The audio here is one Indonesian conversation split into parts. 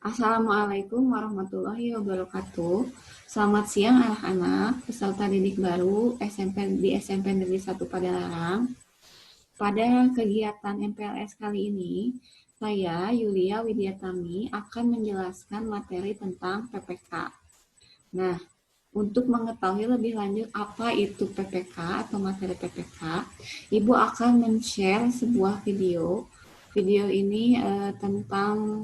Assalamualaikum warahmatullahi wabarakatuh. Selamat siang anak-anak, peserta didik baru SMP di SMP Negeri 1 Padalarang. Pada kegiatan MPLS kali ini, saya Yulia Widyatami akan menjelaskan materi tentang PPK. Nah, untuk mengetahui lebih lanjut apa itu PPK atau materi PPK, Ibu akan men-share sebuah video. Video ini tentang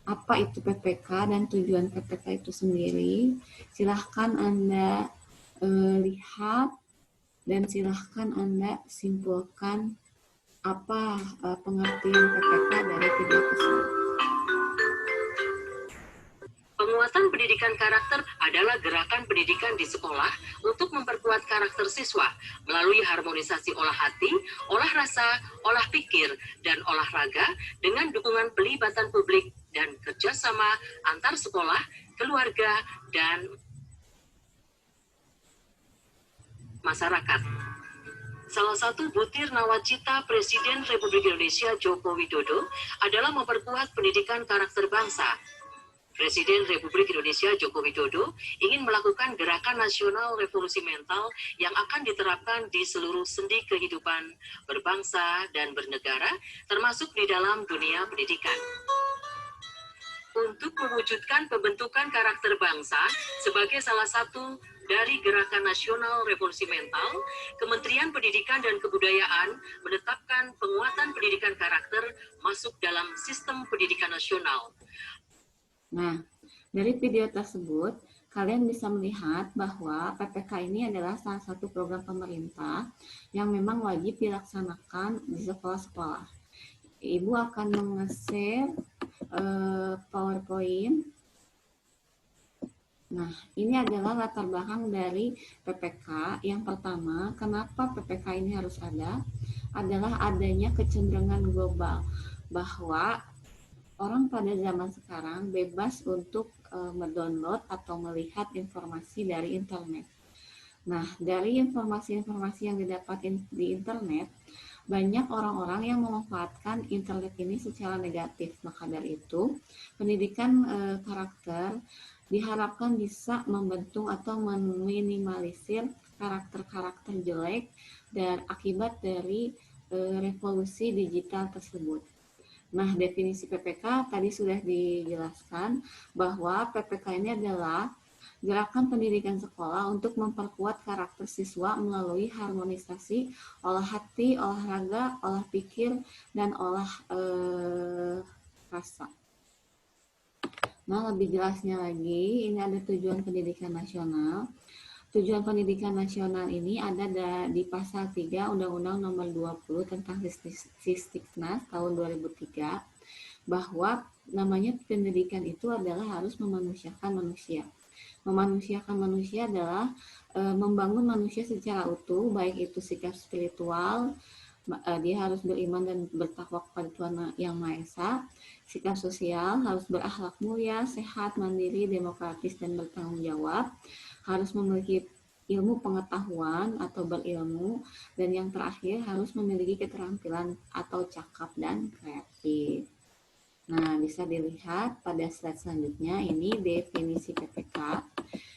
apa itu PPK dan tujuan PPK itu sendiri. Silahkan Anda lihat dan silahkan Anda simpulkan apa pengertian PPK dari video tersebut. Penguatan pendidikan karakter adalah gerakan pendidikan di sekolah untuk memperkuat karakter siswa melalui harmonisasi olah hati, olah rasa, olah pikir, dan olahraga dengan dukungan pelibatan publik dan kerjasama antar sekolah, keluarga, dan masyarakat. Salah satu butir nawacita Presiden Republik Indonesia Joko Widodo adalah memperkuat pendidikan karakter bangsa. Presiden Republik Indonesia Joko Widodo ingin melakukan gerakan nasional revolusi mental yang akan diterapkan di seluruh sendi kehidupan berbangsa dan bernegara, termasuk di dalam dunia pendidikan. Untuk mewujudkan pembentukan karakter bangsa sebagai salah satu dari gerakan nasional revolusi mental, Kementerian Pendidikan dan Kebudayaan menetapkan penguatan pendidikan karakter masuk dalam sistem pendidikan nasional. Nah, dari video tersebut, kalian bisa melihat bahwa PPK ini adalah salah satu program pemerintah yang memang wajib dilaksanakan di sekolah-sekolah. Ibu akan meng-share PowerPoint. Nah, ini adalah latar belakang dari PPK. Yang pertama, kenapa PPK ini harus ada? Adalah adanya kecenderungan global bahwa orang pada zaman sekarang bebas untuk mendownload atau melihat informasi dari internet. Nah, dari informasi-informasi yang didapat di internet, banyak orang-orang yang memanfaatkan internet ini secara negatif. Maka dari itu, pendidikan karakter diharapkan bisa membentuk atau meminimalisir karakter-karakter jelek dan akibat dari revolusi digital tersebut. Nah, definisi PPK tadi sudah dijelaskan bahwa PPK ini adalah gerakan pendidikan sekolah untuk memperkuat karakter siswa melalui harmonisasi olah hati, olahraga, olah pikir, dan olah rasa. Nah, lebih jelasnya lagi, ini ada tujuan pendidikan nasional. Tujuan pendidikan nasional ini ada di pasal 3 Undang-Undang Nomor 20 tentang Sisdiknas tahun 2003 bahwa namanya pendidikan itu adalah harus memanusiakan manusia. Memanusiakan manusia adalah membangun manusia secara utuh, baik itu sikap spiritual, dia harus beriman dan bertakwa kepada Tuhan Yang Maha Esa. Sikap sosial harus berakhlak mulia, sehat, mandiri, demokratis, dan bertanggung jawab. Harus memiliki ilmu pengetahuan atau berilmu, dan yang terakhir harus memiliki keterampilan atau cakap dan kreatif. Nah, bisa dilihat pada slide selanjutnya, ini definisi PPK.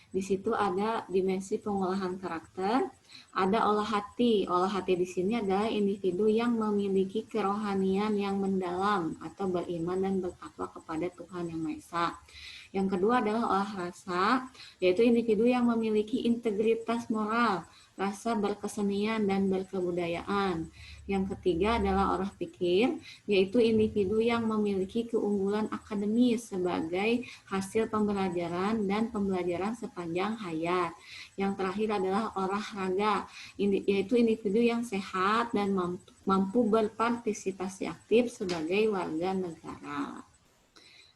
Di situ ada dimensi pengolahan karakter, ada olah hati. Olah hati di sini adalah individu yang memiliki kerohanian yang mendalam atau beriman dan bertakwa kepada Tuhan Yang Maha Esa. Yang kedua adalah olah rasa, yaitu individu yang memiliki integritas moral, rasa berkesenian dan berkebudayaan. Yang ketiga adalah olah pikir, yaitu individu yang memiliki keunggulan akademis sebagai hasil pembelajaran dan pembelajaran sepanjang hayat. Yang terakhir adalah olah raga, yaitu individu yang sehat dan mampu berpartisipasi aktif sebagai warga negara.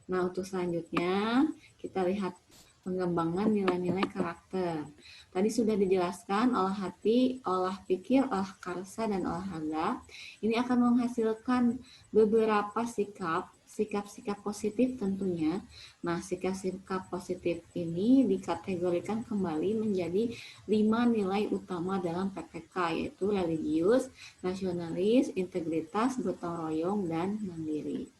Nah, untuk selanjutnya kita lihat pengembangan nilai-nilai karakter. Tadi sudah dijelaskan olah hati, olah pikir, olah karsa, dan olahraga. Ini akan menghasilkan beberapa sikap-sikap positif tentunya. Nah, sikap-sikap positif ini dikategorikan kembali menjadi 5 nilai utama dalam PPK, yaitu religius, nasionalis, integritas, gotong royong, dan mandiri.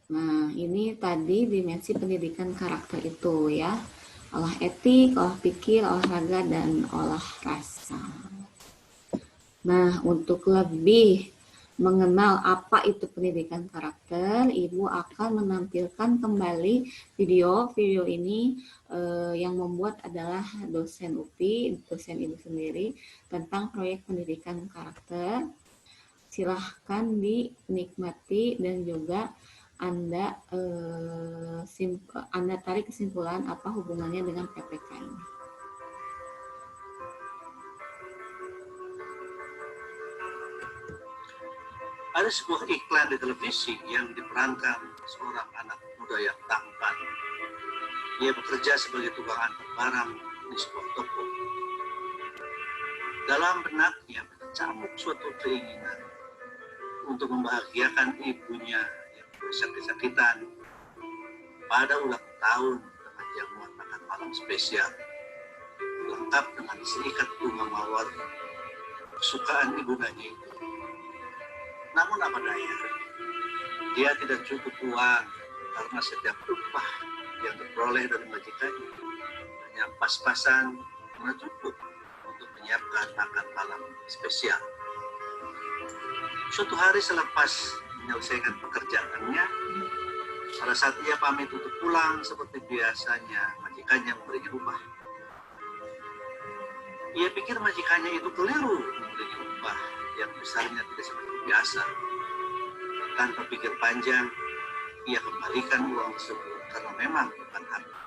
Nah, ini tadi dimensi pendidikan karakter itu ya. Olah etik, olah pikir, olahraga, dan olah rasa. Nah, untuk lebih mengenal apa itu pendidikan karakter, Ibu akan menampilkan kembali video ini yang membuat adalah dosen UPI, dosen Ibu sendiri, tentang proyek pendidikan karakter. Silahkan dinikmati dan juga Anda Anda tarik kesimpulan apa hubungannya dengan PPK ini. Ada sebuah iklan di televisi yang diperankan seorang anak muda yang tampan. Ia bekerja sebagai tukang antar barang di sebuah toko. Dalam benaknya berkecamuk suatu keinginan untuk membahagiakan ibunya yang sakit-sakitan pada ulang tahun dengan jamuan makan malam spesial, lengkap dengan seikat bunga mawar kesukaan ibundanya itu. Namun apa daya, dia tidak cukup uang karena setiap upah yang diperoleh dari majikannya hanya pas-pasan karena cukup untuk menyiapkan makan malam spesial. Suatu hari selepas menyelesaikan pekerjaannya, pada saat ia pamit untuk pulang seperti biasanya, majikannya memberinya upah. Ia pikir majikannya itu keliru memberinya upah yang besarnya tidak seperti biasa. Tanpa pikir panjang, ia kembalikan uang tersebut karena memang bukan haknya.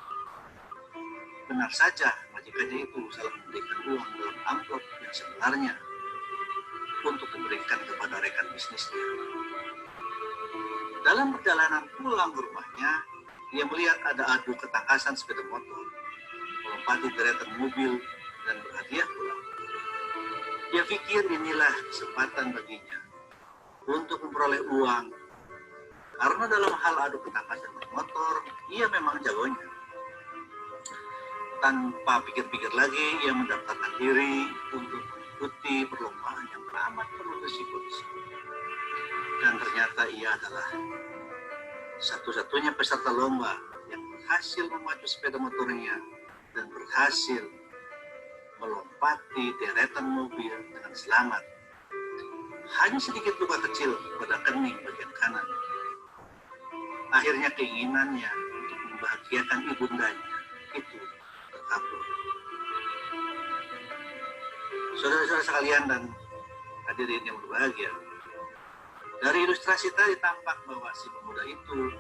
Benar saja, majikannya itu salah memberikan uang dalam amplop yang sebenarnya untuk diberikan kepada rekan bisnisnya. Dalam perjalanan pulang ke rumahnya, ia melihat ada adu ketangkasan sepeda motor, melompati deretan mobil, dan berhadiah pulang. Dia pikir inilah kesempatan baginya untuk memperoleh uang, karena dalam hal adu ketangkasan motor, ia memang jagonya. Tanpa pikir-pikir lagi, ia mendaftarkan diri untuk mengikuti perlombaan yang amat penuh risiko. Dan ternyata ia adalah satu-satunya peserta lomba yang berhasil memacu sepeda motornya dan berhasil melompati deretan mobil dengan selamat. Hanya sedikit luka kecil pada kening bagian kanan. Akhirnya keinginannya untuk membahagiakan ibundanya itu terkabul. Saudara-saudara sekalian dan hadirin yang berbahagia, dari ilustrasi tadi tampak bahwa si pemuda itu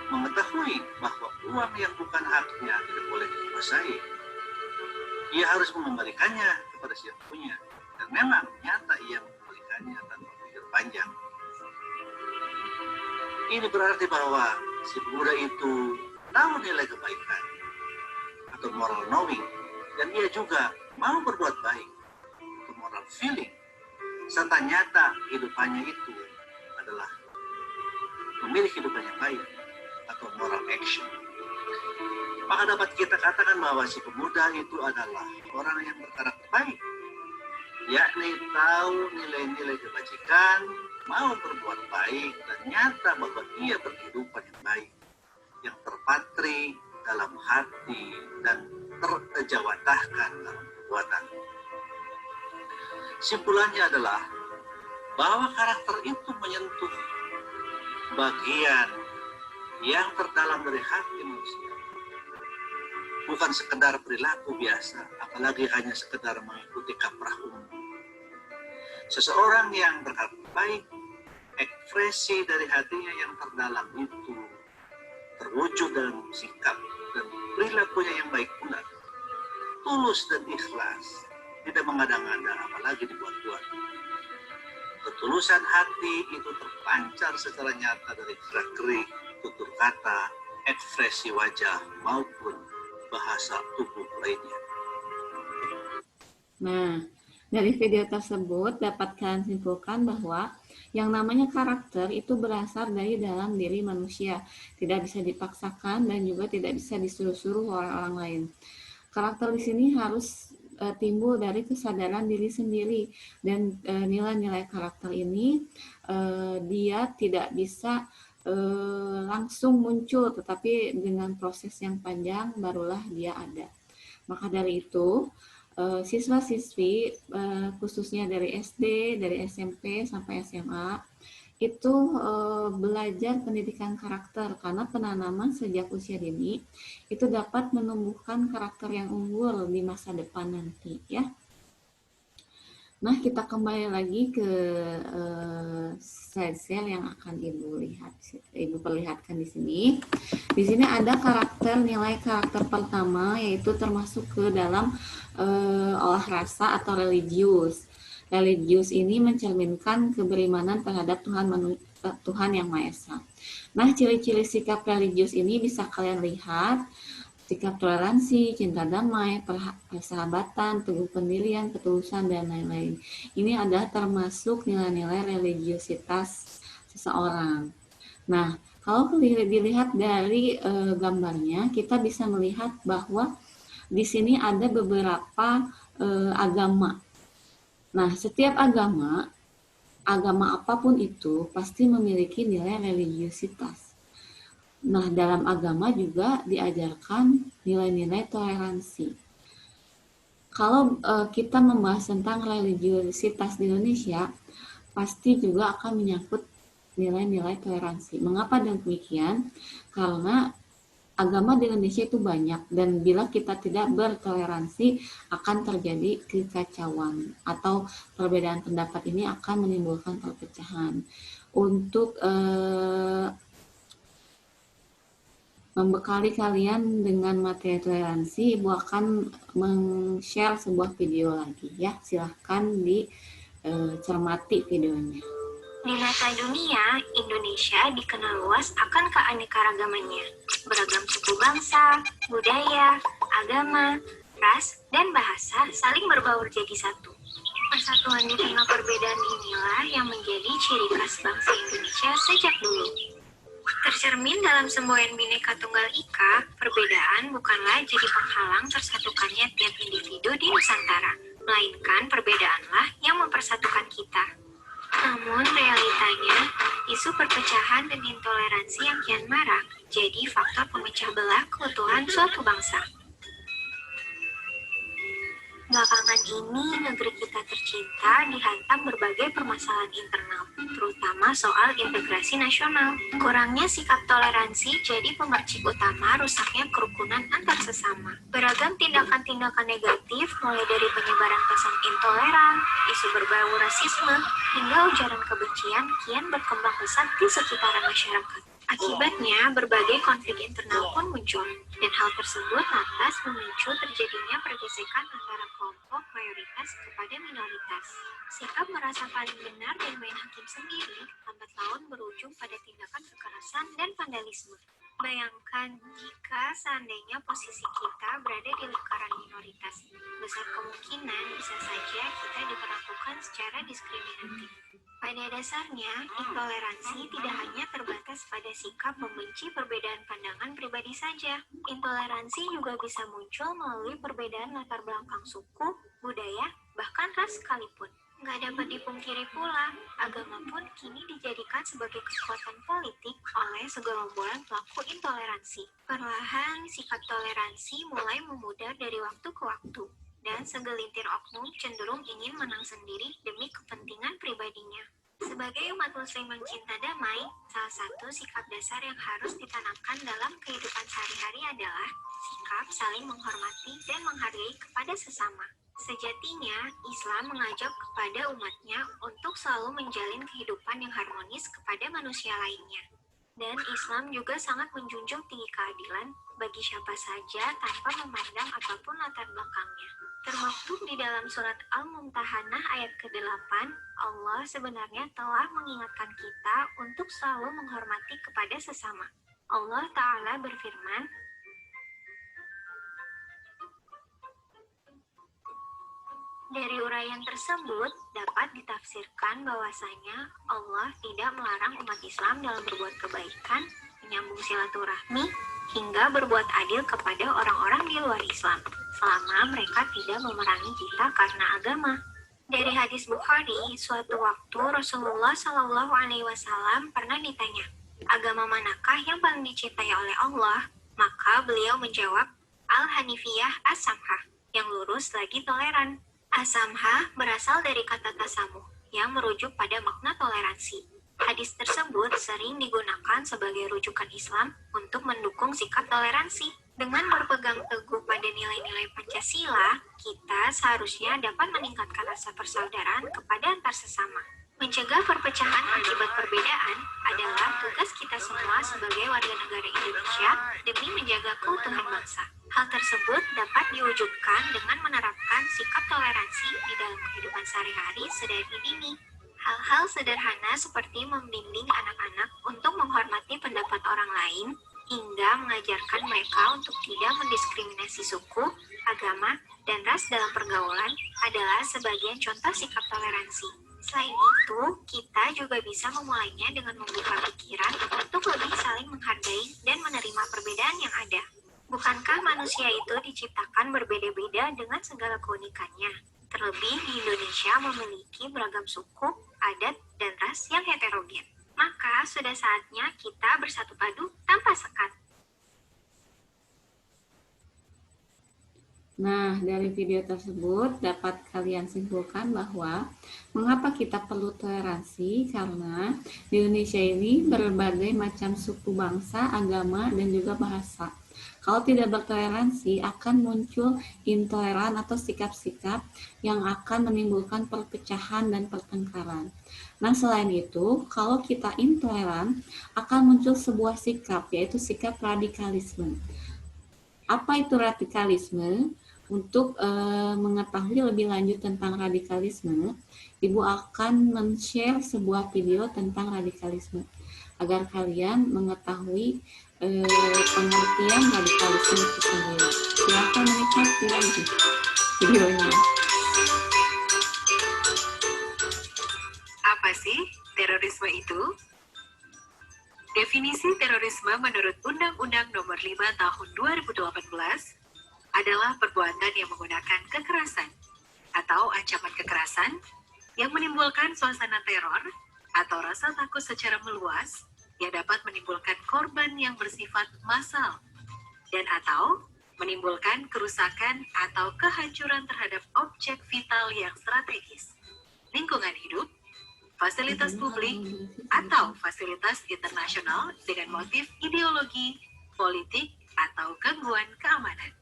mengetahui bahwa uang yang bukan haknya tidak boleh dikuasai. Ia harus mengembalikannya kepada si yang punya, dan memang nyata ia mengembalikannya tanpa pikir panjang. Ini berarti bahwa si pemuda itu tahu nilai kebaikan atau moral knowing, dan ia juga mau berbuat baik atau moral feeling, serta nyata hidupannya itu adalah memiliki hidupan yang baik atau moral action. Maka dapat kita katakan bahwa si pemuda itu adalah orang yang berkarakter baik, yakni tahu nilai-nilai kebajikan, mau berbuat baik, dan nyata bahwa ia berkehidupan yang baik, yang terpatri dalam hati dan terjawatahkan dalam perbuatan. Simpulannya adalah bahwa karakter itu menyentuh bagian yang terdalam dari hati manusia. Bukan sekedar perilaku biasa, apalagi hanya sekedar mengikuti kaprah umum. Seseorang yang berkarakter baik, ekspresi dari hatinya yang terdalam itu terwujud dalam sikap dan perilakunya yang baik pula. Tulus dan ikhlas, tidak mengada-ngada, apalagi dibuat-buat. Ketulusan hati itu terpancar secara nyata dari gerak-gerik, tutur kata, ekspresi wajah, maupun bahasa tubuh lainnya. Nah, dari video tersebut dapat kalian simpulkan bahwa yang namanya karakter itu berasal dari dalam diri manusia, tidak bisa dipaksakan dan juga tidak bisa disuruh-suruh orang-orang lain. Karakter di sini harus timbul dari kesadaran diri sendiri, dan nilai-nilai karakter ini dia tidak bisa langsung muncul, tetapi dengan proses yang panjang barulah dia ada. Maka dari itu, siswa-siswi khususnya dari SD, dari SMP sampai SMA itu belajar pendidikan karakter, karena penanaman sejak usia dini itu dapat menumbuhkan karakter yang unggul di masa depan nanti ya. Nah, kita kembali lagi ke slide yang akan Ibu perlihatkan di sini. Di sini ada nilai karakter pertama, yaitu termasuk ke dalam olah rasa atau religius. Religius ini mencerminkan keberimanan terhadap Tuhan Yang Maha Esa. Nah, ciri-ciri sikap religius ini bisa kalian lihat: sikap toleransi, cinta damai, persahabatan, teguh pendirian, ketulusan, dan lain-lain. Ini adalah termasuk nilai-nilai religiusitas seseorang. Nah, kalau dilihat dari gambarnya, kita bisa melihat bahwa di sini ada beberapa agama. Nah, setiap agama apapun itu pasti memiliki nilai religiusitas. Nah, dalam agama juga diajarkan nilai-nilai toleransi. Kalau kita membahas tentang religiusitas di Indonesia, pasti juga akan menyangkut nilai-nilai toleransi. Mengapa demikian? Karena agama di Indonesia itu banyak, dan bila kita tidak bertoleransi akan terjadi kekacauan atau perbedaan pendapat ini akan menimbulkan perpecahan. Untuk membekali kalian dengan materi toleransi, Ibu akan men-share sebuah video lagi ya. Silahkan dicermati videonya. Di mata dunia, Indonesia dikenal luas akan keanekaragamannya. Beragam suku bangsa, budaya, agama, ras, dan bahasa saling berbaur jadi satu. Persatuan di tengah perbedaan inilah yang menjadi ciri khas bangsa Indonesia sejak dulu. Tercermin dalam semboyan Bhinneka Tunggal Ika, perbedaan bukanlah jadi penghalang tersatukannya tiap individu di Nusantara, melainkan perbedaanlah yang mempersatukan kita. Namun realitanya, isu perpecahan dan intoleransi yang kian marak jadi faktor pemecah belah keutuhan suatu bangsa. Belakangan ini, negeri kita tercinta dihantam berbagai permasalahan internal, terutama soal integrasi nasional. Kurangnya sikap toleransi jadi pemercik utama rusaknya kerukunan antar sesama. Beragam tindakan-tindakan negatif, mulai dari penyebaran pesan intoleran, isu berbau rasisme, hingga ujaran kebencian kian berkembang pesat di sekitaran masyarakat. Akibatnya, berbagai konflik internal pun muncul, dan hal tersebut lantas memicu terjadinya pergesekan antara kelompok mayoritas kepada minoritas. Sikap merasa paling benar dan main hakim sendiri lambat laun berujung pada tindakan kekerasan dan vandalisme. Bayangkan jika seandainya posisi kita berada di lingkaran minoritas, besar kemungkinan bisa saja kita diperlakukan secara diskriminatif. Pada dasarnya, intoleransi tidak hanya terbatas pada sikap membenci perbedaan pandangan pribadi saja. Intoleransi juga bisa muncul melalui perbedaan latar belakang suku, budaya, bahkan ras sekalipun. Nggak dapat dipungkiri pula, agama pun kini dijadikan sebagai kekuatan politik oleh segerombolan pelaku intoleransi. Perlahan, sikap toleransi mulai memudar dari waktu ke waktu, dan segelintir oknum cenderung ingin menang sendiri demi kepentingan pribadinya. Sebagai umat muslim mencinta damai, salah satu sikap dasar yang harus ditanamkan dalam kehidupan sehari-hari adalah sikap saling menghormati dan menghargai kepada sesama. Sejatinya, Islam mengajak kepada umatnya untuk selalu menjalin kehidupan yang harmonis kepada manusia lainnya. Dan Islam juga sangat menjunjung tinggi keadilan bagi siapa saja tanpa memandang apapun latar belakangnya. Termaktub di dalam surat Al-Mumtahanah ayat ke-8, Allah sebenarnya telah mengingatkan kita untuk selalu menghormati kepada sesama. Allah Ta'ala berfirman, dari uraian tersebut dapat ditafsirkan bahwasanya Allah tidak melarang umat Islam dalam berbuat kebaikan, menyambung silaturahmi, hingga berbuat adil kepada orang-orang di luar Islam, selama mereka tidak memerangi kita karena agama. Dari hadis Bukhari, suatu waktu Rasulullah SAW pernah ditanya, Agama manakah yang paling dicintai oleh Allah? Maka beliau menjawab, Al-Hanifiyah As-Samhah, yang lurus lagi toleran. As-Samhah berasal dari kata tasamuh, yang merujuk pada makna toleransi. Hadis tersebut sering digunakan sebagai rujukan Islam untuk mendukung sikap toleransi. Dengan berpegang teguh pada nilai-nilai Pancasila, kita seharusnya dapat meningkatkan rasa persaudaraan kepada antar sesama. Mencegah perpecahan akibat perbedaan adalah tugas kita semua sebagai warga negara Indonesia demi menjaga keutuhan bangsa. Hal tersebut dapat diwujudkan dengan menerapkan sikap toleransi di dalam kehidupan sehari-hari sedari dini. Hal-hal sederhana seperti membimbing anak-anak untuk menghormati pendapat orang lain, hingga mengajarkan mereka untuk tidak mendiskriminasi suku, agama, dan ras dalam pergaulan adalah sebagian contoh sikap toleransi. Selain itu, kita juga bisa memulainya dengan membuka pikiran untuk lebih saling menghargai dan menerima perbedaan yang ada. Bukankah manusia itu diciptakan berbeda-beda dengan segala keunikannya? Terlebih di Indonesia memiliki beragam suku, adat, dan ras yang heterogen. Maka sudah saatnya kita bersatu padu tanpa sekat. Nah, dari video tersebut dapat kalian simpulkan bahwa mengapa kita perlu toleransi, karena di Indonesia ini berbagai macam suku, bangsa, agama, dan juga bahasa. Kalau tidak bertoleransi, akan muncul intoleran atau sikap-sikap yang akan menimbulkan perpecahan dan pertengkaran. Nah, selain itu, kalau kita intoleran, akan muncul sebuah sikap, yaitu sikap radikalisme. Apa itu radikalisme? Untuk mengetahui lebih lanjut tentang radikalisme, Ibu akan men-share sebuah video tentang radikalisme agar kalian mengetahui pengertian radikalisme itu sendiri. Silakan menikmati lagi videonya. Apa sih terorisme itu? Definisi terorisme menurut Undang-Undang Nomor 5 Tahun 2018 adalah perbuatan yang menggunakan kekerasan atau ancaman kekerasan yang menimbulkan suasana teror atau rasa takut secara meluas yang dapat menimbulkan korban yang bersifat massal dan atau menimbulkan kerusakan atau kehancuran terhadap objek vital yang strategis, lingkungan hidup, fasilitas publik, atau fasilitas internasional dengan motif ideologi, politik, atau gangguan keamanan.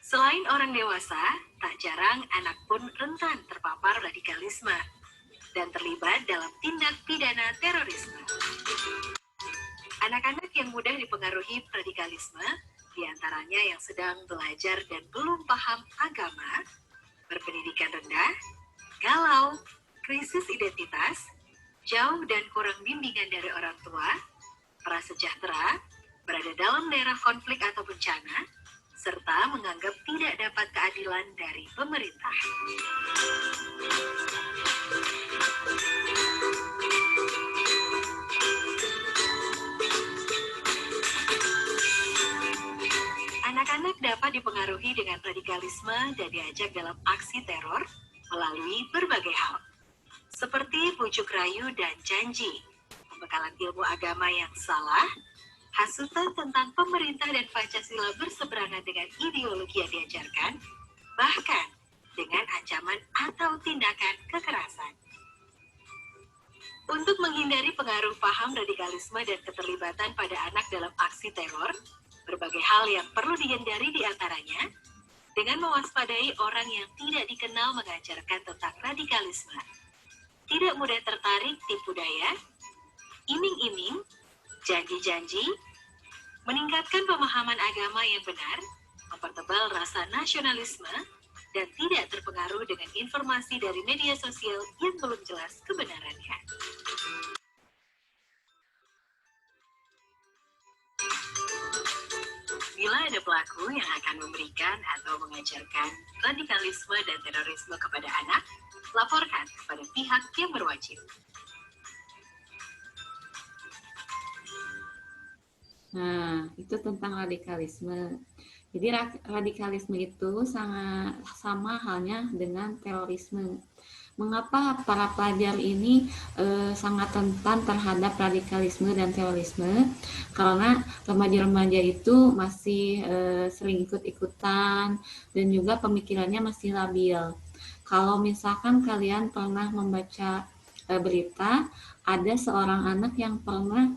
Selain orang dewasa, tak jarang anak pun rentan terpapar radikalisme dan terlibat dalam tindak pidana terorisme. Anak-anak yang mudah dipengaruhi radikalisme, diantaranya yang sedang belajar dan belum paham agama, berpendidikan rendah, galau, krisis identitas, jauh dan kurang bimbingan dari orang tua, prasejahtera, berada dalam daerah konflik atau bencana, serta menganggap tidak dapat keadilan dari pemerintah. Anak-anak dapat dipengaruhi dengan radikalisme dan diajak dalam aksi teror melalui berbagai hal, seperti bujuk rayu dan janji, pembekalan ilmu agama yang salah, hasutan tentang pemerintah dan Pancasila berseberangan dengan ideologi yang diajarkan, bahkan dengan ancaman atau tindakan kekerasan. Untuk menghindari pengaruh paham radikalisme dan keterlibatan pada anak dalam aksi teror, berbagai hal yang perlu dihindari diantaranya, dengan mewaspadai orang yang tidak dikenal mengajarkan tentang radikalisme, tidak mudah tertarik tipu daya, iming-iming, janji-janji, meningkatkan pemahaman agama yang benar, mempertebal rasa nasionalisme, dan tidak terpengaruh dengan informasi dari media sosial yang belum jelas kebenarannya. Bila ada pelaku yang akan memberikan atau mengajarkan radikalisme dan terorisme kepada anak, laporkan kepada pihak yang berwajib. Nah, itu tentang radikalisme. Jadi radikalisme itu sangat sama halnya dengan terorisme. Mengapa para pelajar ini sangat rentan terhadap radikalisme dan terorisme karena remaja-remaja itu masih sering ikut-ikutan dan juga pemikirannya masih labil. Kalau misalkan kalian pernah membaca berita, ada seorang anak yang pernah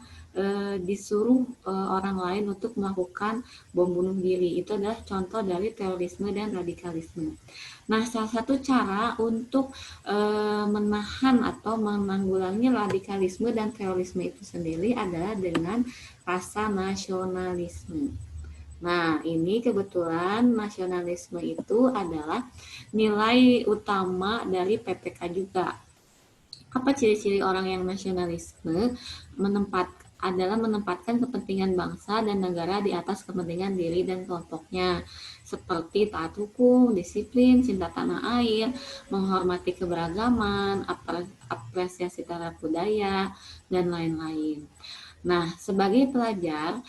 disuruh orang lain untuk melakukan bom bunuh diri. Itu adalah contoh dari terorisme dan radikalisme. Nah, salah satu cara untuk menahan atau menanggulangi radikalisme dan terorisme itu sendiri adalah dengan rasa nasionalisme. Nah, ini kebetulan nasionalisme itu adalah nilai utama dari PPK juga. Apa ciri-ciri orang yang nasionalisme? Adalah menempatkan kepentingan bangsa dan negara di atas kepentingan diri dan kelompoknya, seperti taat hukum, disiplin, cinta tanah air, menghormati keberagaman, apresiasi terhadap budaya, dan lain-lain. Nah, sebagai pelajar,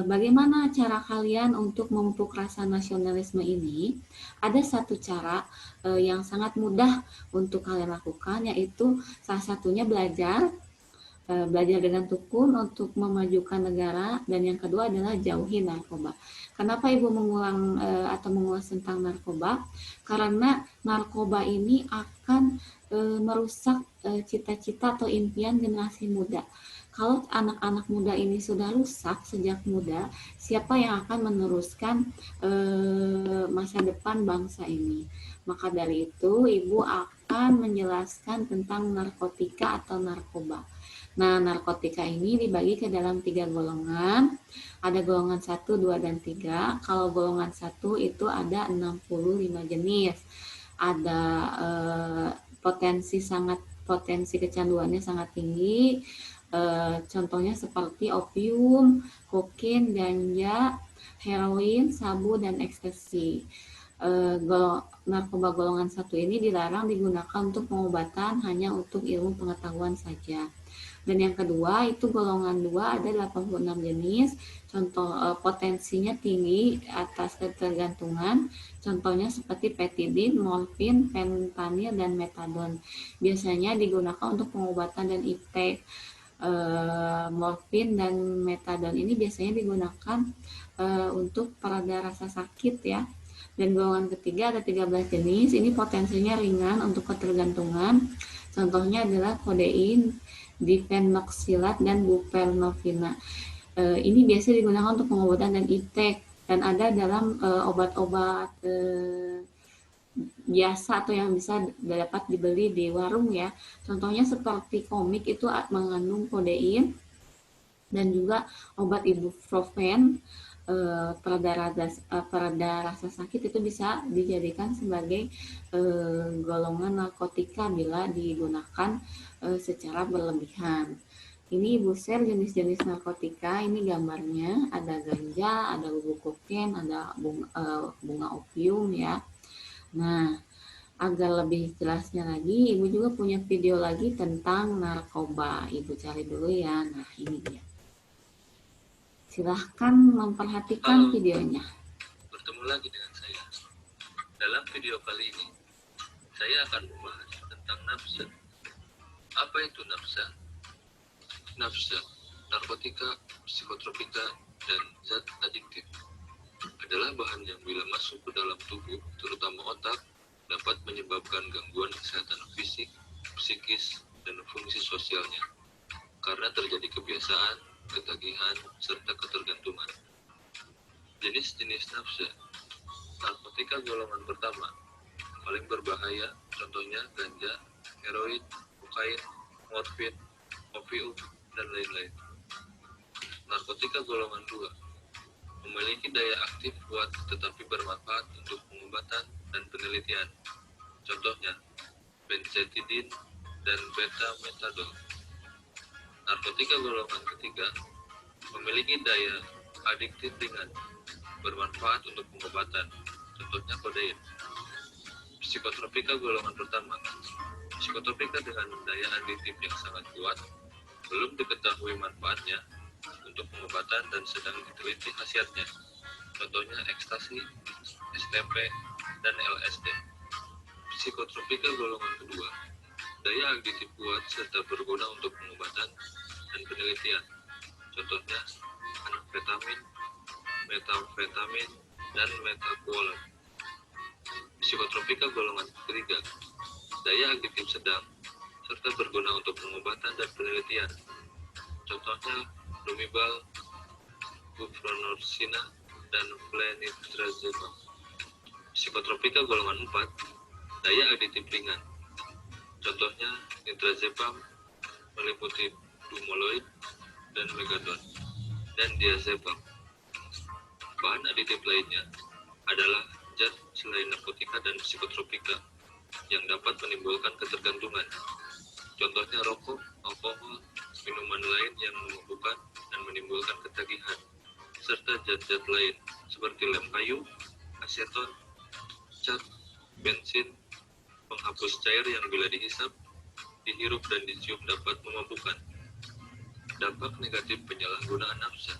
bagaimana cara kalian untuk memupuk rasa nasionalisme ini? Ada satu cara yang sangat mudah untuk kalian lakukan, yaitu salah satunya belajar dengan tekun untuk memajukan negara, dan yang kedua adalah jauhi narkoba. Kenapa Ibu mengulang atau mengulas tentang narkoba? Karena narkoba ini akan merusak cita-cita atau impian generasi muda. Kalau anak-anak muda ini sudah rusak sejak muda, siapa yang akan meneruskan masa depan bangsa ini? Maka dari itu, Ibu akan menjelaskan tentang narkotika atau narkoba. Nah, narkotika ini dibagi ke dalam 3 golongan. Ada golongan 1, 2, dan 3. Kalau golongan 1 itu ada 65 jenis. Ada potensi kecanduannya sangat tinggi. Contohnya seperti opium, kokain, ganja, heroin, sabu, dan ekstasi. Narkoba golongan 1 ini dilarang digunakan untuk pengobatan, hanya untuk ilmu pengetahuan saja. Dan yang kedua itu golongan 2 ada 86 jenis. Contoh potensinya tinggi atas ketergantungan. Contohnya seperti petidin, morfin, fentanyl, dan metadon. Biasanya digunakan untuk pengobatan dan iptek. Morfin dan metadon ini biasanya digunakan untuk pereda rasa sakit ya. Dan golongan ketiga ada 13 jenis. Ini potensinya ringan untuk ketergantungan. Contohnya adalah kodein, difenoksilat, dan buprenorfina. Ini biasa digunakan untuk pengobatan dan iptek, dan ada dalam obat-obat biasa atau yang bisa dapat dibeli di warung ya. Contohnya seperti komik itu mengandung kodein, dan juga obat ibuprofen pereda rasa sakit itu bisa dijadikan sebagai golongan narkotika bila digunakan secara berlebihan. Ini Ibu share jenis-jenis narkotika. Ini gambarnya, ada ganja, ada bubuk kokain, ada bunga opium ya. Nah, agar lebih jelasnya lagi, Ibu juga punya video lagi tentang narkoba. Ibu cari dulu ya. Nah, ini dia. Silahkan memperhatikan videonya. Bertemu lagi dengan saya. Dalam video kali ini, saya akan membahas tentang nafsa. Apa itu nafsa? Nafsa, narkotika, psikotropika, dan zat adiktif adalah bahan yang bila masuk ke dalam tubuh, terutama otak, dapat menyebabkan gangguan kesehatan fisik, psikis, dan fungsi sosialnya karena terjadi kebiasaan, ketagihan, serta ketergantungan. Jenis-jenis nafsa. Narkotika golongan pertama paling berbahaya, contohnya ganja, heroin, kokain, morfin, opium, dan lain-lain. Narkotika golongan 2 memiliki daya aktif kuat tetapi bermanfaat untuk pengobatan dan penelitian. Contohnya, benzetidin dan beta-metadol. Narkotika golongan ketiga memiliki daya adiktif ringan, bermanfaat untuk pengobatan. Contohnya kodein. Psikotropika golongan pertama. Psikotropika dengan daya adiktif yang sangat kuat, belum diketahui manfaatnya untuk pengobatan dan sedang diteliti khasiatnya. Contohnya ekstasi, STP, dan LSD. Psikotropika golongan kedua daya aditif kuat serta berguna untuk pengobatan dan penelitian. Contohnya anamfetamin, metamfetamin, dan metakuolon. Psikotropika golongan ketiga, daya aditif sedang serta berguna untuk pengobatan dan penelitian. Contohnya Lumibal, Buprenorphina, dan Flunitrazepam. Psikotropika golongan 4, daya aditif ringan. Contohnya nitrazepam meliputi dumoloid dan megadon, dan diazepam. Bahan aditif lainnya adalah zat selain narkotika dan psikotropika yang dapat menimbulkan ketergantungan. Contohnya rokok, alkohol, minuman lain yang memabukkan dan menimbulkan ketagihan, serta zat-zat lain seperti lem kayu, aseton, cat, bensin, penghapus cair yang bila dihisap, dihirup dan dicium dapat memabukkan. Dampak negatif penyalahgunaan nafsa.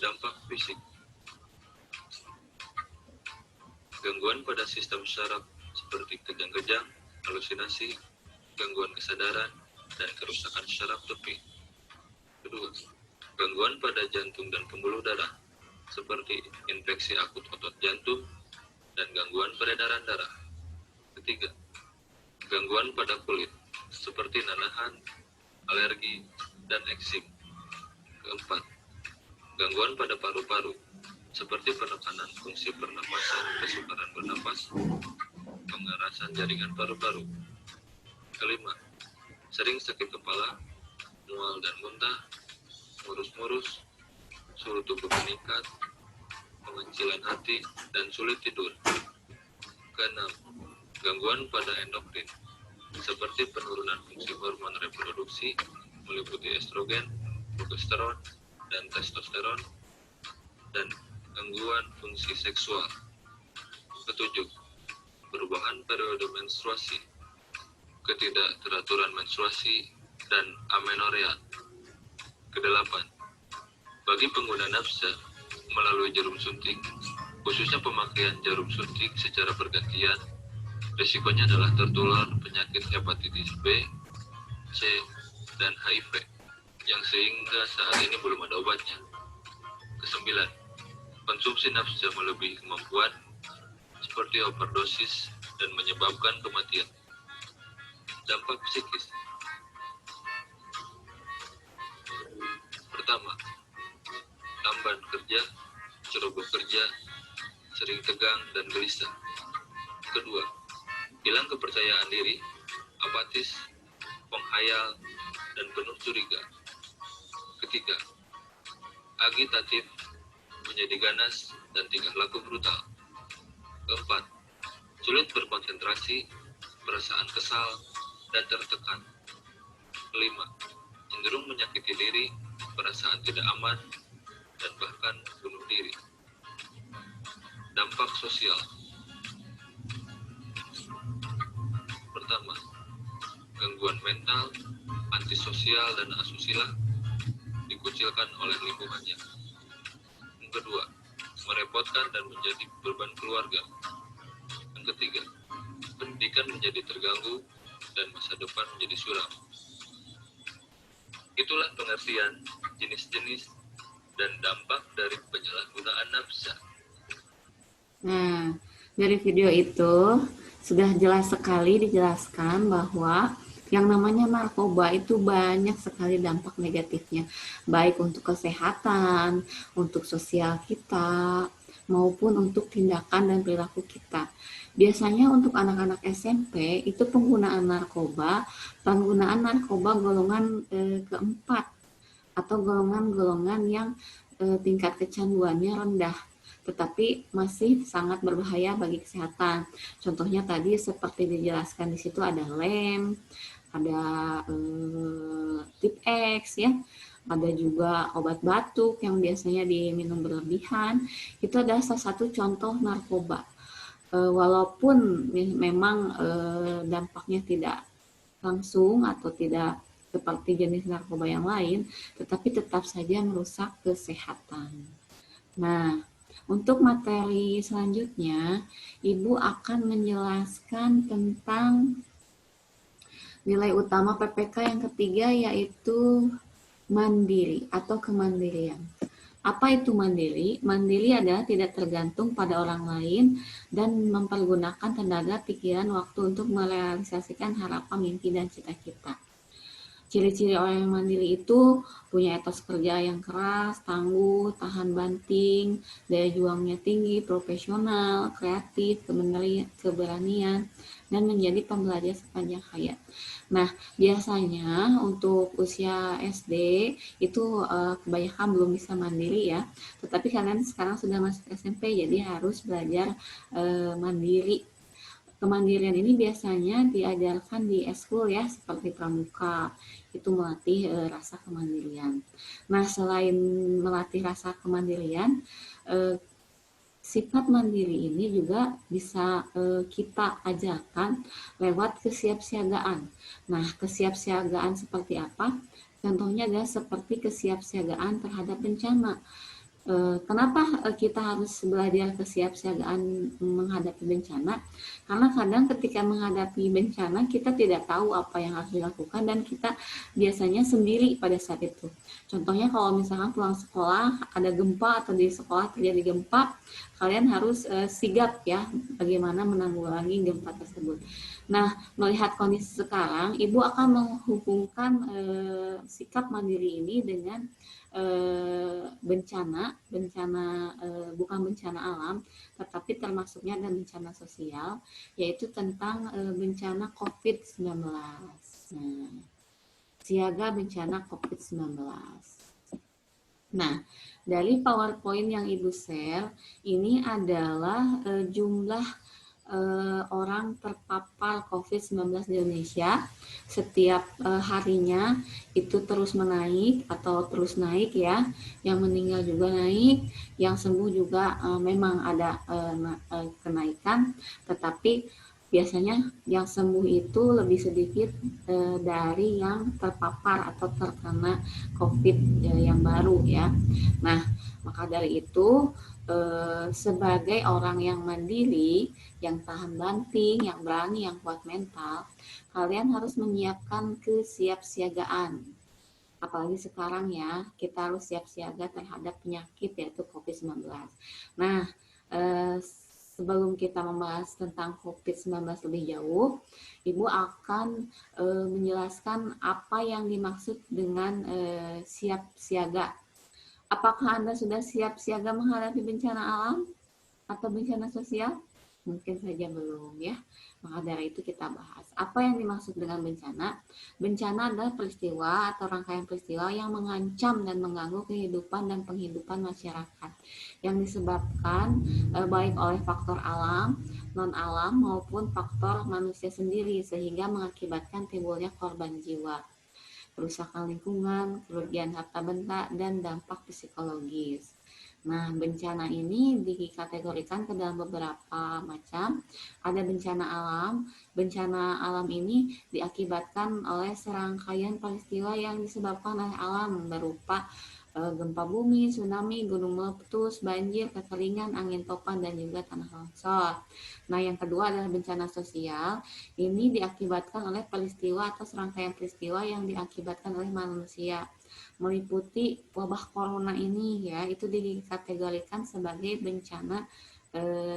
Dampak fisik. Gangguan pada sistem syaraf seperti kejang-kejang, halusinasi, gangguan kesadaran, dan kerusakan syaraf tepi. Kedua, gangguan pada jantung dan pembuluh darah seperti infeksi akut otot jantung dan gangguan peredaran darah. Ketiga, gangguan pada kulit seperti nanahan, alergi, dan eksim. Keempat, gangguan pada paru-paru seperti penekanan fungsi pernapasan, kesukaran bernapas, pengerasan jaringan paru-paru. Kelima, sering sakit kepala, mual dan muntah, murus-murus, suhu tubuh meningkat, pengecilan hati, dan sulit tidur. Keenam, gangguan pada endokrin seperti penurunan fungsi hormon reproduksi meliputi estrogen, progesteron, dan testosteron, dan gangguan fungsi seksual. Ketujuh, perubahan periode menstruasi, ketidakteraturan menstruasi, dan amenorea. Kedelapan, bagi pengguna nafsa melalui jarum suntik, khususnya pemakaian jarum suntik secara bergantian, risikonya adalah tertular penyakit hepatitis B, C, dan HIV, yang sehingga saat ini belum ada obatnya. Kesembilan, konsumsi nafsa melebihi kemampuan, seperti overdosis dan menyebabkan kematian. Dampak psikis. Pertama, lamban kerja, ceroboh kerja, sering tegang dan gelisah. Kedua, hilang kepercayaan diri, apatis, penghayal, dan penuh curiga. Ketiga, agitatif, menjadi ganas, dan tingkah laku brutal. Keempat, sulit berkonsentrasi, perasaan kesal, dan tertekan. Kelima, cenderung menyakiti diri, perasaan tidak aman, dan bahkan bunuh diri. Dampak sosial. Pertama, gangguan mental, antisosial, dan asusila, dikucilkan oleh lingkungannya. Yang kedua, merepotkan dan menjadi beban keluarga. Yang ketiga, pendidikan menjadi terganggu dan masa depan menjadi suram. Itulah pengertian jenis-jenis dan dampak dari penyalahgunaan nafsa. Nah, dari video itu sudah jelas sekali dijelaskan bahwa yang namanya narkoba itu banyak sekali dampak negatifnya, baik untuk kesehatan, untuk sosial kita, maupun untuk tindakan dan perilaku kita. Biasanya untuk anak-anak SMP itu penggunaan narkoba golongan keempat atau golongan-golongan yang tingkat kecanduannya rendah, tetapi masih sangat berbahaya bagi kesehatan. Contohnya tadi seperti dijelaskan di situ ada lem, ada tip X ya, ada juga obat batuk yang biasanya diminum berlebihan. Itu adalah salah satu contoh narkoba. Walaupun memang dampaknya tidak langsung atau tidak seperti jenis narkoba yang lain, tetapi tetap saja merusak kesehatan. Nah, untuk materi selanjutnya, Ibu akan menjelaskan tentang Nilai utama PPK yang ketiga yaitu mandiri atau kemandirian. Apa itu mandiri? Mandiri adalah tidak tergantung pada orang lain dan mempergunakan tenaga, pikiran, waktu untuk merealisasikan harapan, mimpi, dan cita-cita. Ciri-ciri orang yang mandiri itu punya etos kerja yang keras, tangguh, tahan banting, daya juangnya tinggi, profesional, kreatif, keberanian, dan menjadi pembelajar sepanjang hayat. Nah, biasanya untuk usia SD itu kebanyakan belum bisa mandiri ya, tetapi kalian sekarang sudah masuk SMP, jadi harus belajar mandiri. Kemandirian ini biasanya diajarkan di eskul ya, seperti pramuka, itu melatih rasa kemandirian. Nah, selain melatih rasa kemandirian, sifat mandiri ini juga bisa kita ajarkan lewat kesiapsiagaan. Nah, kesiapsiagaan seperti apa? Contohnya adalah seperti kesiapsiagaan terhadap bencana. Kenapa kita harus belajar kesiapsiagaan menghadapi bencana? Karena kadang ketika menghadapi bencana kita tidak tahu apa yang harus dilakukan dan kita biasanya sendiri pada saat itu. Contohnya kalau misalkan pulang sekolah ada gempa atau di sekolah terjadi gempa, kalian harus sigap ya bagaimana menanggulangi gempa tersebut. Nah, melihat kondisi sekarang, Ibu akan menghubungkan sikap mandiri ini dengan bencana bukan bencana alam, tetapi termasuknya ada bencana sosial, yaitu tentang bencana COVID-19. Nah, siaga bencana COVID-19. Nah, dari PowerPoint yang Ibu share, ini adalah jumlah orang terpapar COVID-19 di Indonesia. Setiap harinya itu terus menaik atau terus naik ya. Yang meninggal juga naik, yang sembuh juga memang ada kenaikan, tetapi biasanya yang sembuh itu lebih sedikit dari yang terpapar atau terkena COVID yang baru ya. Nah, maka dari itu sebagai orang yang mandiri, yang tahan banting, yang berani, yang kuat mental, kalian harus menyiapkan kesiapsiagaan. Apalagi sekarang ya, kita harus siap siaga terhadap penyakit yaitu COVID-19. Nah, sebelum kita membahas tentang COVID-19 lebih jauh, Ibu akan menjelaskan apa yang dimaksud dengan siap siaga. Apakah Anda sudah siap siaga menghadapi bencana alam atau bencana sosial? Mungkin saja belum ya. Maka dari itu kita bahas. Apa yang dimaksud dengan bencana? Bencana adalah peristiwa atau rangkaian peristiwa yang mengancam dan mengganggu kehidupan dan penghidupan masyarakat yang disebabkan baik oleh faktor alam, non-alam maupun faktor manusia sendiri sehingga mengakibatkan timbulnya korban jiwa, kerusakan lingkungan, kerugian harta benda, dan dampak psikologis. Nah, bencana ini dikategorikan ke dalam beberapa macam. Ada bencana alam. Bencana alam ini diakibatkan oleh serangkaian peristiwa yang disebabkan oleh alam berupa gempa bumi, tsunami, gunung meletus, banjir, kekeringan, angin topan, dan juga tanah longsor. Nah, yang kedua adalah bencana sosial. Ini diakibatkan oleh peristiwa atau serangkaian peristiwa yang diakibatkan oleh manusia. Meliputi wabah corona ini ya, itu dikategorikan sebagai bencana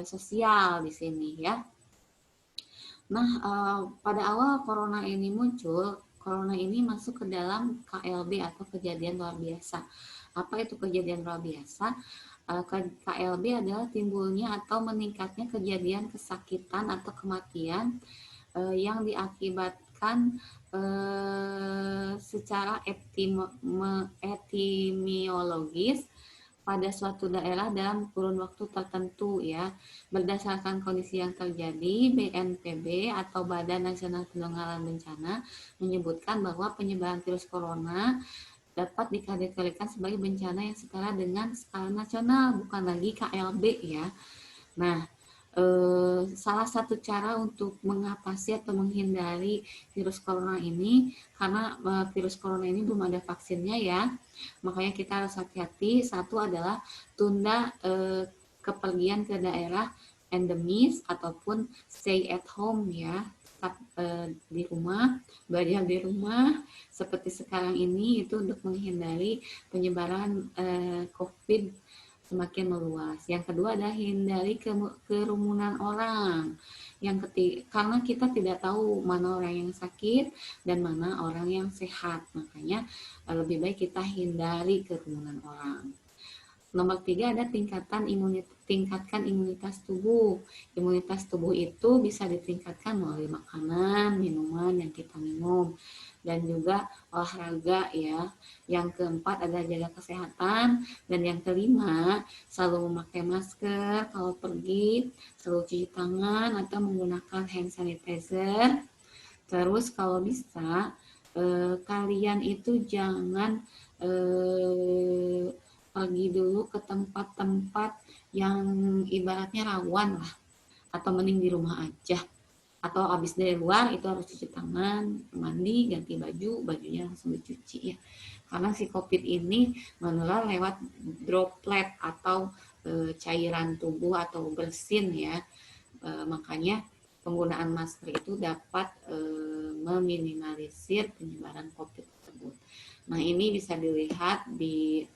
sosial di sini ya. Nah, pada awal corona ini muncul, corona ini masuk ke dalam KLB atau kejadian luar biasa. Apa itu kejadian luar biasa? KLB adalah timbulnya atau meningkatnya kejadian kesakitan atau kematian yang diakibatkan secara epidemiologis pada suatu daerah dalam kurun waktu tertentu ya. Berdasarkan kondisi yang terjadi, BNPB atau Badan Nasional Penanggulangan Bencana menyebutkan bahwa penyebaran virus corona dapat dikategorikan sebagai bencana yang setara dengan skala nasional, bukan lagi KLB ya. Nah, salah satu cara untuk mengatasi atau menghindari virus corona ini, karena virus corona ini belum ada vaksinnya ya, makanya kita harus hati-hati. Satu adalah tunda kepergian ke daerah endemis ataupun stay at home ya, tetap di rumah, belajar di rumah seperti sekarang ini, itu untuk menghindari penyebaran COVID semakin meluas. Yang kedua adalah hindari kerumunan orang. Karena kita tidak tahu mana orang yang sakit dan mana orang yang sehat, makanya lebih baik kita hindari kerumunan orang. Nomor 3 ada tingkatkan imunitas tubuh. Imunitas tubuh itu bisa ditingkatkan melalui makanan, minuman yang kita minum, dan juga olahraga ya. Yang keempat adalah jaga kesehatan, dan yang kelima selalu memakai masker kalau pergi, selalu cuci tangan atau menggunakan hand sanitizer. Terus kalau bisa kalian itu jangan pergi dulu ke tempat-tempat yang ibaratnya rawan lah, atau mending di rumah aja, atau habis dari luar itu harus cuci tangan, mandi, ganti bajunya langsung dicuci ya, karena si COVID ini menular lewat droplet atau cairan tubuh atau bersin ya. Makanya penggunaan masker itu dapat meminimalisir penyebaran COVID tersebut. Nah, ini bisa dilihat di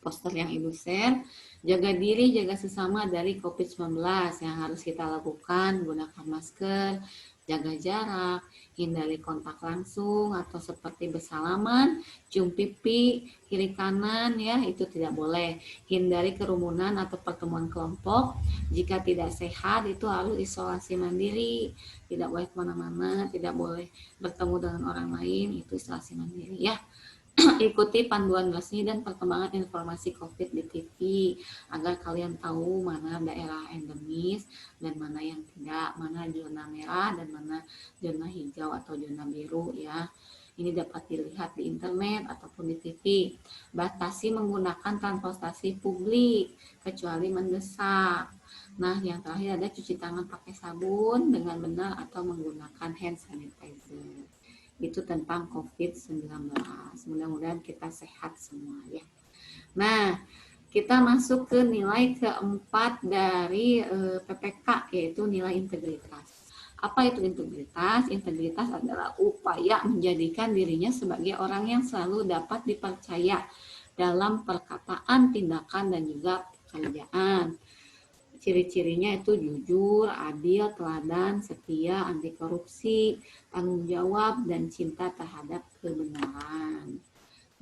poster yang Ibu share. Jaga diri, jaga sesama dari COVID-19 yang harus kita lakukan, gunakan masker, jaga jarak, hindari kontak langsung atau seperti bersalaman, cium pipi, kiri kanan ya, itu tidak boleh. Hindari kerumunan atau pertemuan kelompok. Jika tidak sehat itu harus isolasi mandiri, tidak boleh kemana-mana, tidak boleh bertemu dengan orang lain, itu isolasi mandiri ya. Ikuti panduan resmi dan perkembangan informasi COVID di TV agar kalian tahu mana daerah endemis dan mana yang tidak, mana zona merah dan mana zona hijau atau zona biru ya. Ini dapat dilihat di internet ataupun di TV. Batasi menggunakan transportasi publik kecuali mendesak. Nah, yang terakhir ada cuci tangan pakai sabun dengan benar atau menggunakan hand sanitizer. Itu tentang COVID-19. Mudah-mudahan kita sehat semua ya. Nah, kita masuk ke nilai keempat dari PPK, yaitu nilai integritas. Apa itu integritas? Integritas adalah upaya menjadikan dirinya sebagai orang yang selalu dapat dipercaya dalam perkataan, tindakan, dan juga pekerjaan. Ciri-cirinya itu jujur, adil, teladan, setia, anti korupsi, tanggung jawab, dan cinta terhadap kebenaran.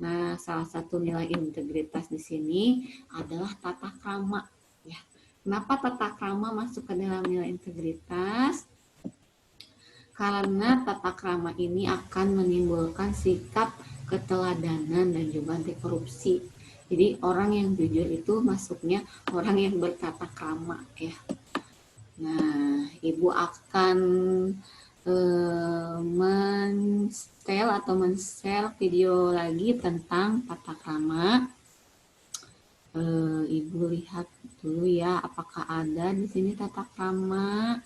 Nah, salah satu nilai integritas di sini adalah tata krama. Ya. Kenapa tata krama masuk ke dalam nilai integritas? Karena tata krama ini akan menimbulkan sikap keteladanan dan juga anti korupsi. Jadi orang yang jujur itu masuknya orang yang bertata krama ya. Nah, Ibu akan men-share video lagi tentang tata krama. Ibu lihat dulu ya, apakah ada di sini tata krama.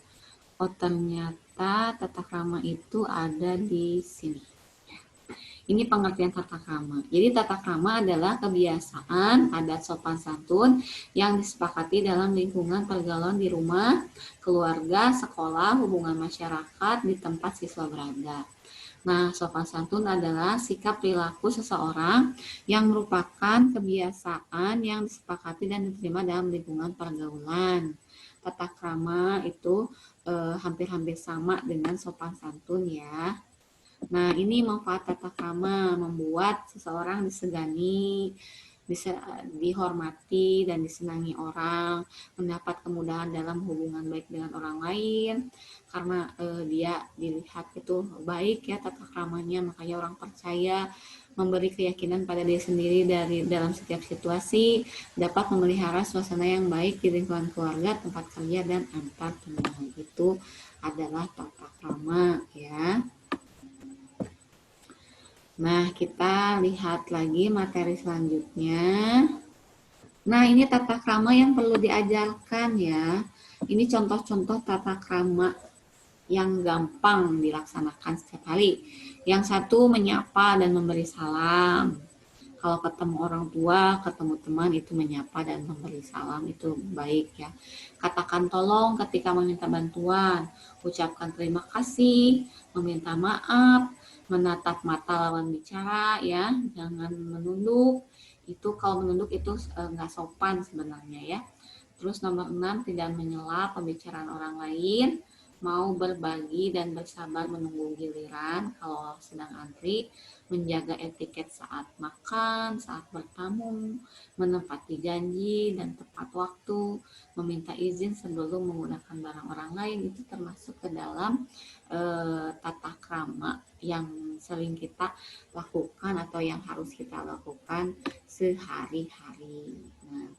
Oh, ternyata tata krama itu ada di sini. Ini pengertian tata krama. Jadi tata krama adalah kebiasaan, adat sopan santun yang disepakati dalam lingkungan pergaulan di rumah, keluarga, sekolah, hubungan masyarakat, di tempat siswa berada. Nah, sopan santun adalah sikap perilaku seseorang yang merupakan kebiasaan yang disepakati dan diterima dalam lingkungan pergaulan. Tata krama itu hampir-hampir sama dengan sopan santun ya. Nah, ini manfaat tata krama membuat seseorang disegani, dihormati, dan disenangi orang, mendapat kemudahan dalam hubungan baik dengan orang lain, karena dia dilihat itu baik ya tata kramanya, makanya orang percaya, memberi keyakinan pada diri sendiri dalam setiap situasi, dapat memelihara suasana yang baik di lingkungan keluarga, tempat kerja, dan antar teman. Itu adalah tata krama ya. Nah, kita lihat lagi materi selanjutnya. Nah, ini tata krama yang perlu diajarkan ya. Ini contoh-contoh tata krama yang gampang dilaksanakan setiap hari. Yang satu, menyapa dan memberi salam. Kalau ketemu orang tua, ketemu teman itu menyapa dan memberi salam itu baik ya. Katakan tolong ketika meminta bantuan, ucapkan terima kasih, meminta maaf, menatap mata lawan bicara ya, jangan menunduk. Itu kalau menunduk itu nggak sopan sebenarnya ya. Terus nomor 6, tidak menyela pembicaraan orang lain, mau berbagi dan bersabar menunggu giliran kalau sedang antri, menjaga etiket saat makan, saat bertamu, menepati janji dan tepat waktu, meminta izin sebelum menggunakan barang orang lain, itu termasuk ke dalam tata krama yang sering kita lakukan atau yang harus kita lakukan sehari-hari. Nah,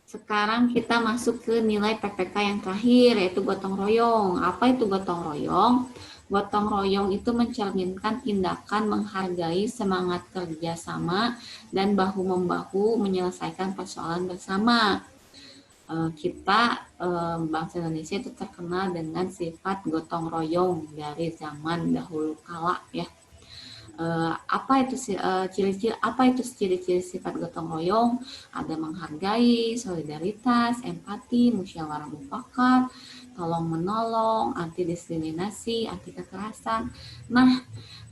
sekarang kita masuk ke nilai PPK yang terakhir, yaitu gotong royong. Apa itu gotong royong? Gotong royong itu mencerminkan tindakan menghargai semangat kerjasama dan bahu-membahu menyelesaikan persoalan bersama. Bangsa Indonesia itu terkenal dengan sifat gotong royong dari zaman dahulu kala ya. Apa itu ciri-ciri sifat gotong royong? Ada menghargai, solidaritas, empati, musyawarah mufakat, tolong menolong, anti diskriminasi, anti kekerasan. Nah,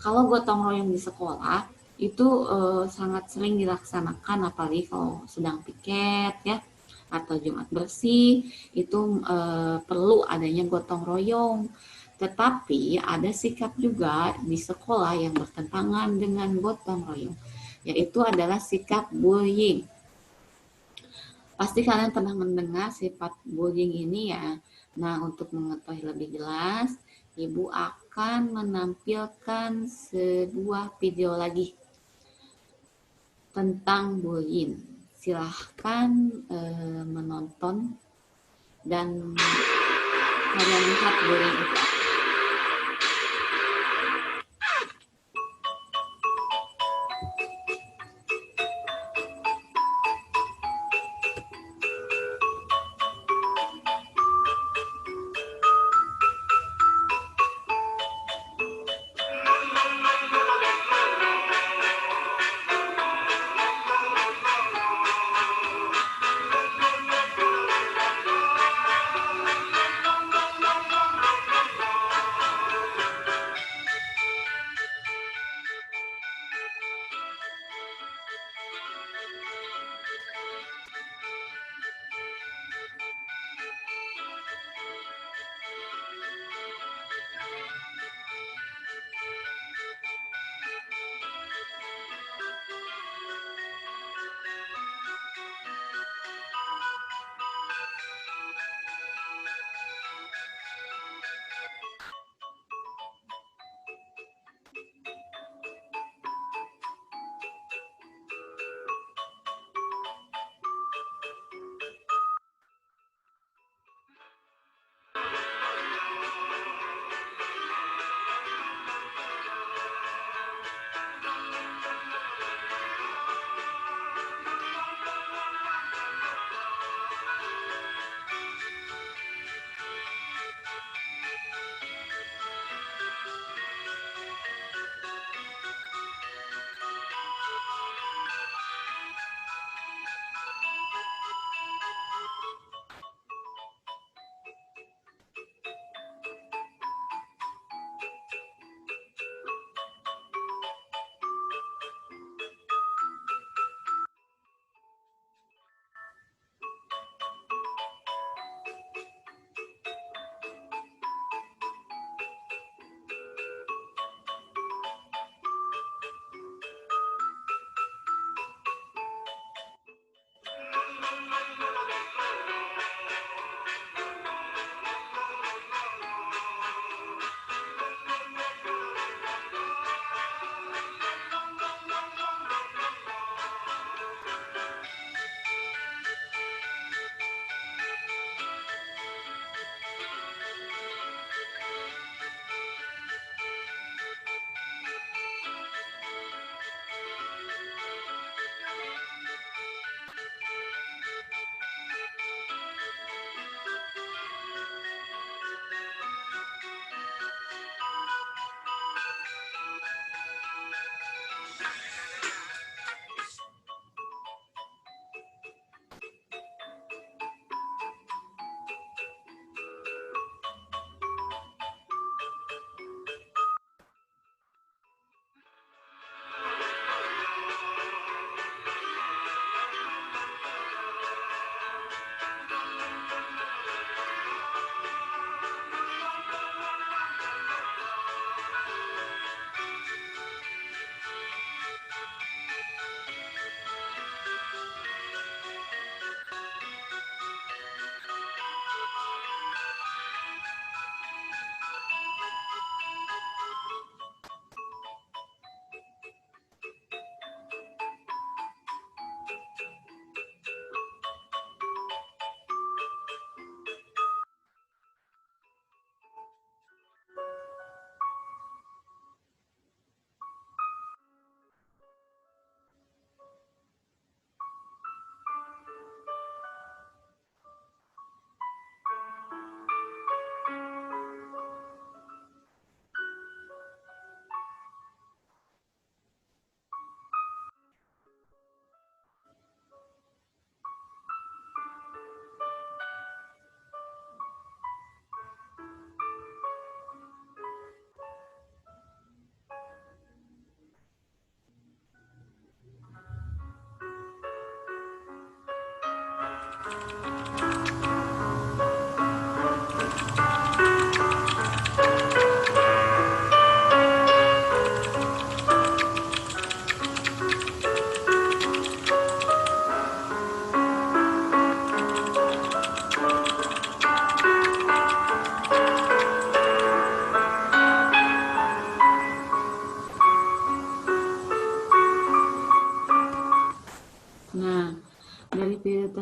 kalau gotong royong di sekolah itu sangat sering dilaksanakan, apalagi kalau sedang piket ya atau Jumat bersih, itu perlu adanya gotong royong. Tetapi ada sikap juga di sekolah yang bertentangan dengan gotong royong, yaitu adalah sikap bullying. Pasti kalian pernah mendengar sifat bullying ini ya. Nah, untuk mengetahui lebih jelas, Ibu akan menampilkan sebuah video lagi tentang bullying. Silahkan menonton dan kalian lihat bullying itu.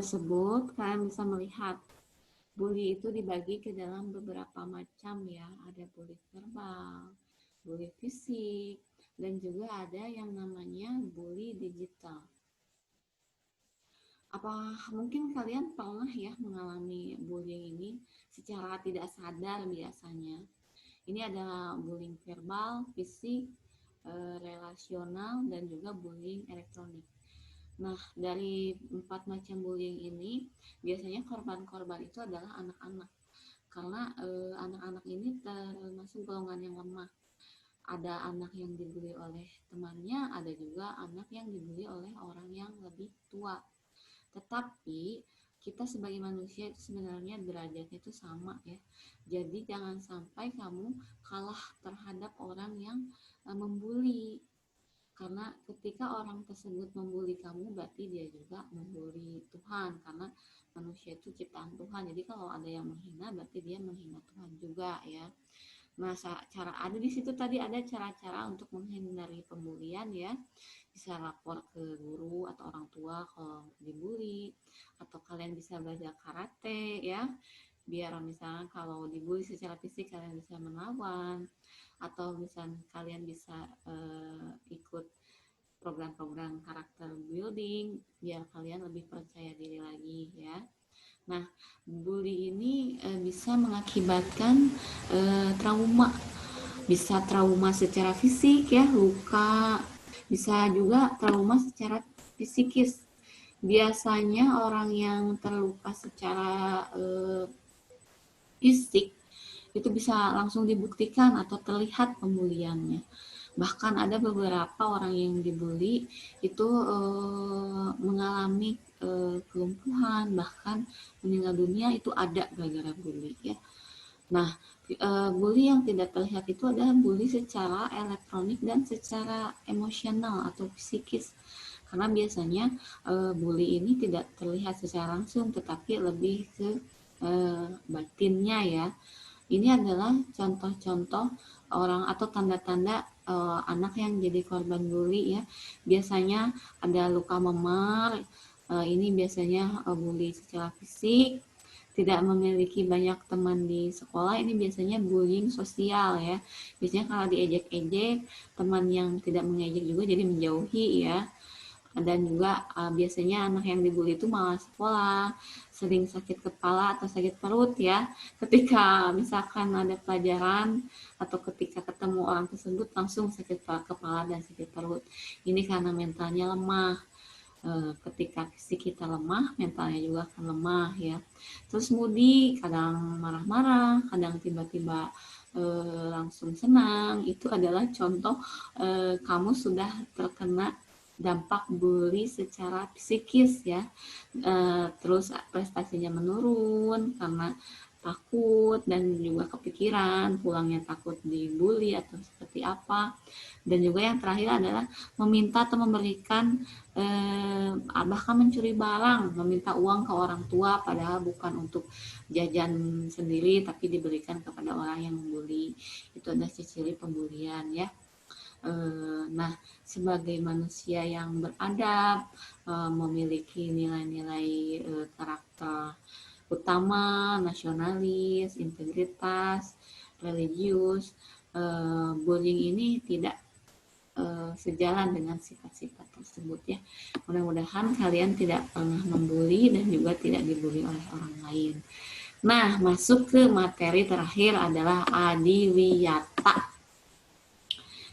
tersebut, kalian bisa melihat bully itu dibagi ke dalam beberapa macam ya. Ada bully verbal, bully fisik, dan juga ada yang namanya bully digital. Apa mungkin kalian pernah ya mengalami bullying ini secara tidak sadar biasanya. Ini ada bullying verbal, fisik, relasional, dan juga bullying elektronik. Nah, dari 4 macam bullying ini, biasanya korban-korban itu adalah anak-anak. Karena anak-anak ini termasuk golongan yang lemah. Ada anak yang dibully oleh temannya, ada juga anak yang dibully oleh orang yang lebih tua. Tetapi kita sebagai manusia itu sebenarnya derajatnya itu sama ya. Jadi jangan sampai kamu kalah terhadap orang yang membuli. Karena ketika orang tersebut membuli kamu, berarti dia juga membuli Tuhan. Karena manusia itu ciptaan Tuhan. Jadi kalau ada yang menghina, berarti dia menghina Tuhan juga ya. Nah, cara ada di situ tadi ada cara-cara untuk menghindari pembulian ya. Bisa lapor ke guru atau orang tua kalau dibully, atau kalian bisa belajar karate ya. Biar misalnya kalau dibully secara fisik kalian bisa melawan, atau misalnya kalian bisa ikut program-program karakter building biar kalian lebih percaya diri lagi ya. Nah, bully ini bisa mengakibatkan trauma. Bisa trauma secara fisik ya, luka. Bisa juga trauma secara psikis. Biasanya orang yang terluka secara fisik itu bisa langsung dibuktikan atau terlihat pembuliannya. Bahkan ada beberapa orang yang dibully itu mengalami kelumpuhan, bahkan meninggal dunia itu ada gara-gara bully ya. Nah, bully yang tidak terlihat itu adalah bully secara elektronik dan secara emosional atau psikis. Karena biasanya bully ini tidak terlihat secara langsung, tetapi lebih ke batinnya ya. Ini adalah contoh-contoh orang atau tanda-tanda anak yang jadi korban bully ya. Biasanya ada luka memar, ini biasanya bully secara fisik, tidak memiliki banyak teman di sekolah, ini biasanya bullying sosial ya. Biasanya kalau diejek-ejek, teman yang tidak mengejek juga jadi menjauhi ya. Dan juga biasanya anak yang dibully itu malas sekolah, sering sakit kepala atau sakit perut ya. Ketika misalkan ada pelajaran atau ketika ketemu orang tersebut langsung sakit kepala dan sakit perut. Ini karena mentalnya lemah. Ketika fisik kita lemah, mentalnya juga akan lemah ya. Terus moody, kadang marah-marah, kadang tiba-tiba langsung senang. Itu adalah contoh kamu sudah terkena dampak bully secara psikis ya. Terus prestasinya menurun karena takut dan juga kepikiran, pulangnya takut dibully atau seperti apa. Dan juga yang terakhir adalah meminta atau memberikan bahkan mencuri barang, meminta uang ke orang tua padahal bukan untuk jajan sendiri tapi diberikan kepada orang yang membuli. Itu adalah ciri pembulian ya. Nah, sebagai manusia yang beradab, memiliki nilai-nilai karakter utama, nasionalis, integritas, religius, bullying ini tidak sejalan dengan sifat-sifat tersebut ya. Mudah-mudahan kalian tidak pernah membuli dan juga tidak dibully oleh orang lain. Nah, masuk ke materi terakhir adalah adiwiyata.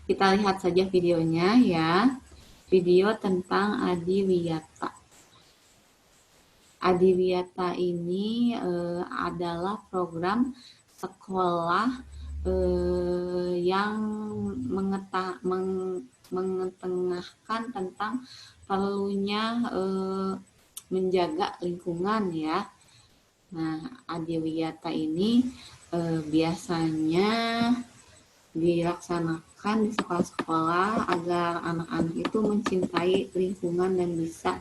Kita lihat saja videonya ya. Video tentang adiwiyata. Adiwiyata ini adalah program sekolah yang mengetengahkan tentang perlunya menjaga lingkungan ya. Nah, adiwiyata ini biasanya dilaksanakan di sekolah-sekolah agar anak-anak itu mencintai lingkungan dan bisa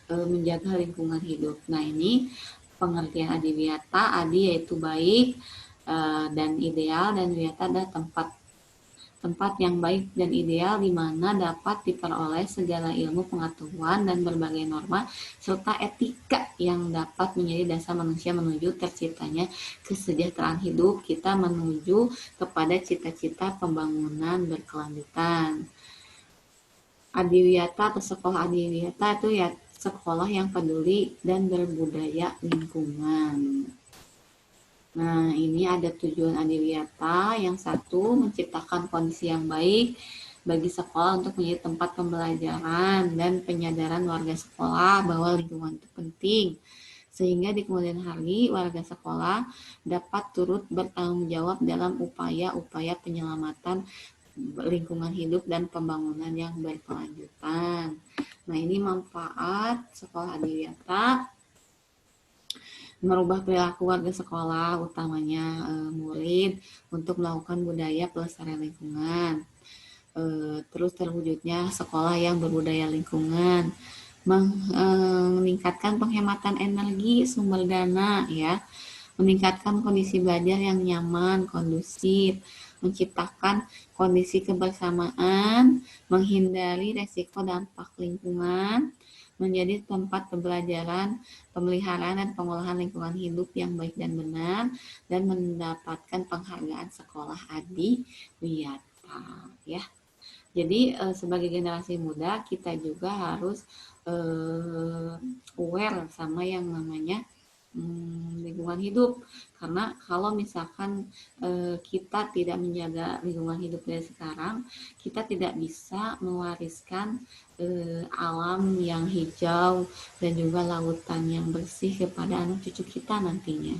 menjaga lingkungan hidup. Nah, ini pengertian adiwiyata. Adi yaitu baik dan ideal, dan wiyata adalah tempat tempat yang baik dan ideal di mana dapat diperoleh segala ilmu pengetahuan dan berbagai norma serta etika yang dapat menjadi dasar manusia menuju terciptanya kesejahteraan hidup kita menuju kepada cita-cita pembangunan berkelanjutan. Adiwiyata atau sekolah adiwiyata itu ya sekolah yang peduli dan berbudaya lingkungan. Nah, ini ada tujuan adiwiyata. Yang satu, menciptakan kondisi yang baik bagi sekolah untuk menjadi tempat pembelajaran dan penyadaran warga sekolah bahwa lingkungan itu penting. Sehingga di kemudian hari, warga sekolah dapat turut bertanggung jawab dalam upaya-upaya penyelamatan lingkungan hidup dan pembangunan yang berkelanjutan. Nah, ini manfaat sekolah adiwiyata. Merubah perilaku warga sekolah, utamanya murid, untuk melakukan budaya pelestarian lingkungan. Terus terwujudnya sekolah yang berbudaya lingkungan, meningkatkan penghematan energi, sumber dana, ya, meningkatkan kondisi belajar yang nyaman, kondusif, menciptakan kondisi kebersamaan, menghindari resiko dampak lingkungan, menjadi tempat pembelajaran, pemeliharaan dan pengolahan lingkungan hidup yang baik dan benar, dan mendapatkan penghargaan sekolah adiwiyata, ya. Jadi sebagai generasi muda kita juga harus aware sama yang namanya lingkungan hidup, karena kalau misalkan kita tidak menjaga lingkungan hidup dari sekarang, kita tidak bisa mewariskan alam yang hijau dan juga lautan yang bersih kepada anak cucu kita nantinya.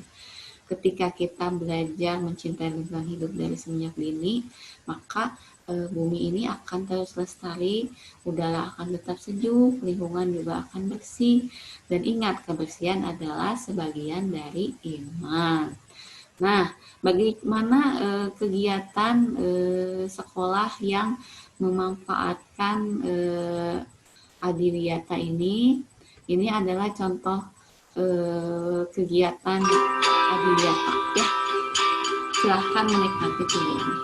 Ketika kita belajar mencintai lingkungan hidup dari semenjak dini, maka bumi ini akan terus lestari, udara akan tetap sejuk, lingkungan juga akan bersih. Dan ingat, kebersihan adalah sebagian dari iman. Nah, bagaimana kegiatan sekolah yang memanfaatkan adiwiyata ini? Ini adalah contoh kegiatan adiwiyata, ya. Silahkan menikmati video ini.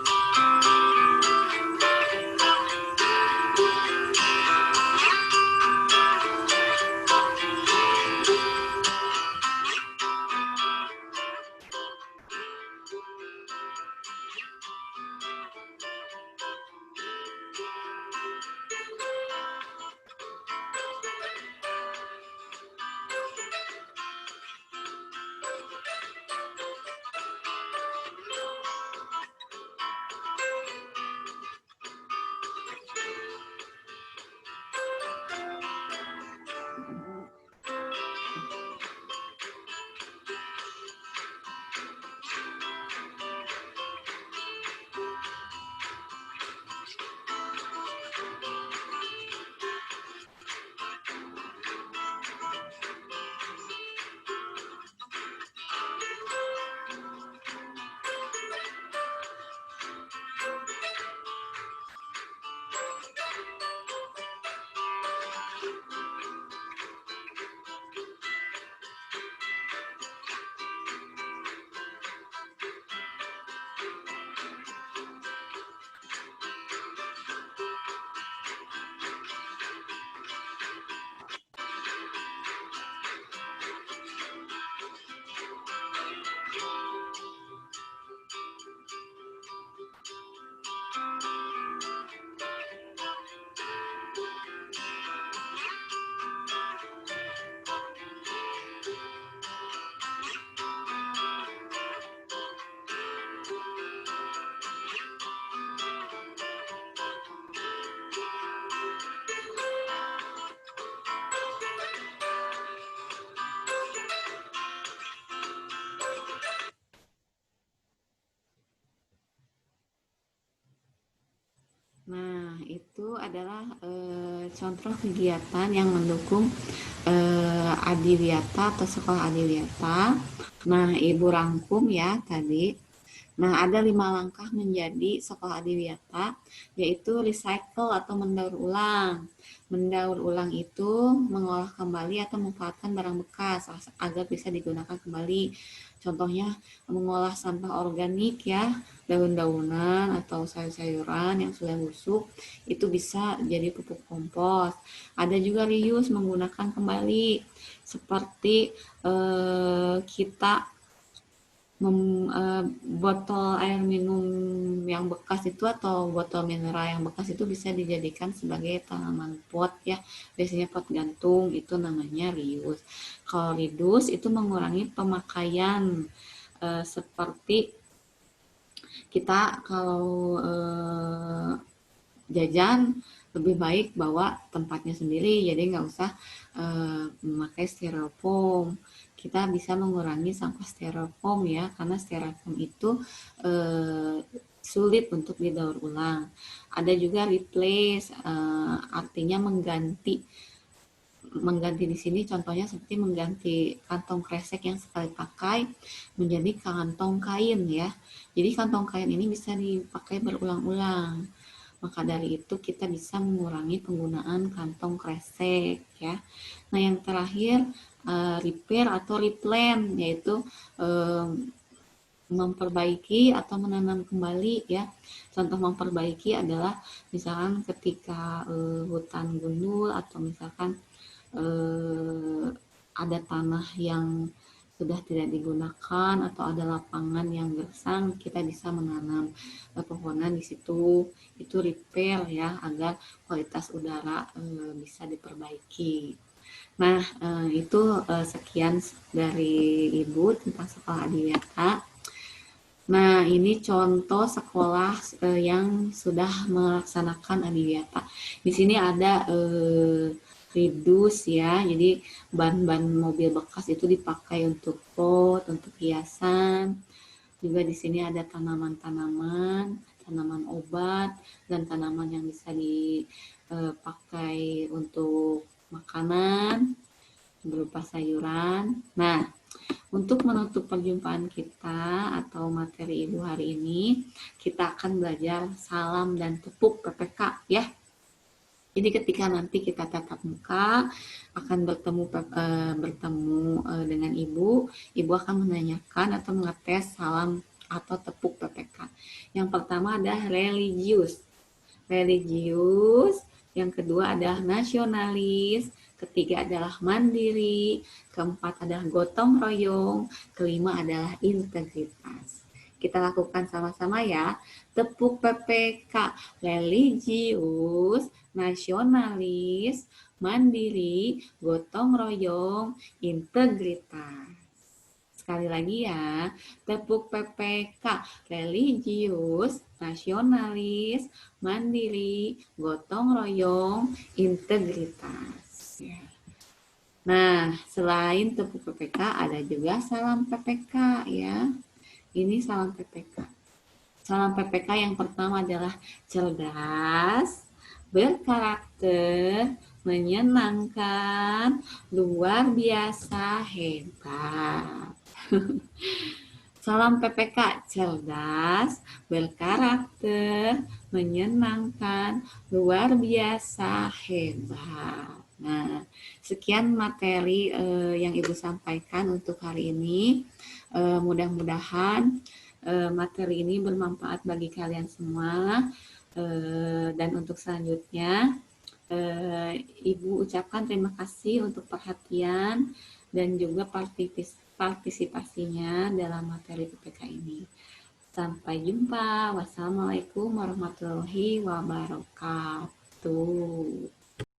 Nah, itu adalah contoh kegiatan yang mendukung adiwiyata atau sekolah adiwiyata. Nah, Ibu rangkum ya tadi Nah, ada 5 langkah menjadi sekolah adiwiyata, yaitu recycle atau mendaur ulang. Mendaur ulang itu mengolah kembali atau memanfaatkan barang bekas agar bisa digunakan kembali. Contohnya mengolah sampah organik ya, daun-daunan atau sayur-sayuran yang sudah busuk, itu bisa jadi pupuk kompos. Ada juga reuse, menggunakan kembali, seperti kita botol air minum yang bekas itu atau botol mineral yang bekas itu bisa dijadikan sebagai tanaman pot ya, biasanya pot gantung, itu namanya reuse. Kalau reduce itu mengurangi pemakaian, seperti kita kalau jajan lebih baik bawa tempatnya sendiri, jadi nggak usah memakai styrofoam. Kita bisa mengurangi sampah styrofoam ya, karena styrofoam itu sulit untuk didaur ulang. Ada juga replace, artinya mengganti. Mengganti di sini contohnya seperti mengganti kantong kresek yang sekali pakai menjadi kantong kain ya. Jadi kantong kain ini bisa dipakai berulang-ulang. Maka dari itu kita bisa mengurangi penggunaan kantong kresek ya. Nah, yang terakhir repair atau replant, yaitu memperbaiki atau menanam kembali ya. Contoh memperbaiki adalah misalkan ketika hutan gundul atau misalkan ada tanah yang sudah tidak digunakan atau ada lapangan yang gersang, kita bisa menanam pepohonan di situ. Itu repair ya, agar kualitas udara bisa diperbaiki. Nah, itu sekian dari Ibu tentang sekolah adiwiyata. Nah, ini contoh sekolah yang sudah melaksanakan adiwiyata. Di sini ada reduce ya, jadi ban-ban mobil bekas itu dipakai untuk pot, untuk hiasan. Juga di sini ada tanaman-tanaman, tanaman obat, dan tanaman yang bisa dipakai untuk makanan berupa sayuran. Nah, untuk menutup perjumpaan kita atau materi Ibu hari ini, kita akan belajar salam dan tepuk PPK ya. Jadi ketika nanti kita tatap muka akan bertemu dengan Ibu akan menanyakan atau mengetes salam atau tepuk PPK. Yang pertama adalah religius, yang kedua adalah nasionalis, ketiga adalah mandiri, keempat adalah gotong royong, kelima adalah integritas. Kita lakukan sama-sama ya. Tepuk PPK, religius, nasionalis, mandiri, gotong royong, integritas. Sekali lagi ya, tepuk PPK, religius, nasionalis, mandiri, gotong royong, integritas. Nah, selain tepuk PPK ada juga salam PPK ya. Ini salam PPK. Salam PPK yang pertama adalah cerdas, berkarakter, menyenangkan, luar biasa, hebat. Salam PPK, cerdas, berkarakter, menyenangkan, luar biasa, hebat. Nah, sekian materi yang Ibu sampaikan untuk hari ini. Mudah-mudahan materi ini bermanfaat bagi kalian semua. Dan untuk selanjutnya, Ibu ucapkan terima kasih untuk perhatian dan juga partisipasinya dalam materi PPK ini. Sampai jumpa. Wassalamualaikum warahmatullahi wabarakatuh.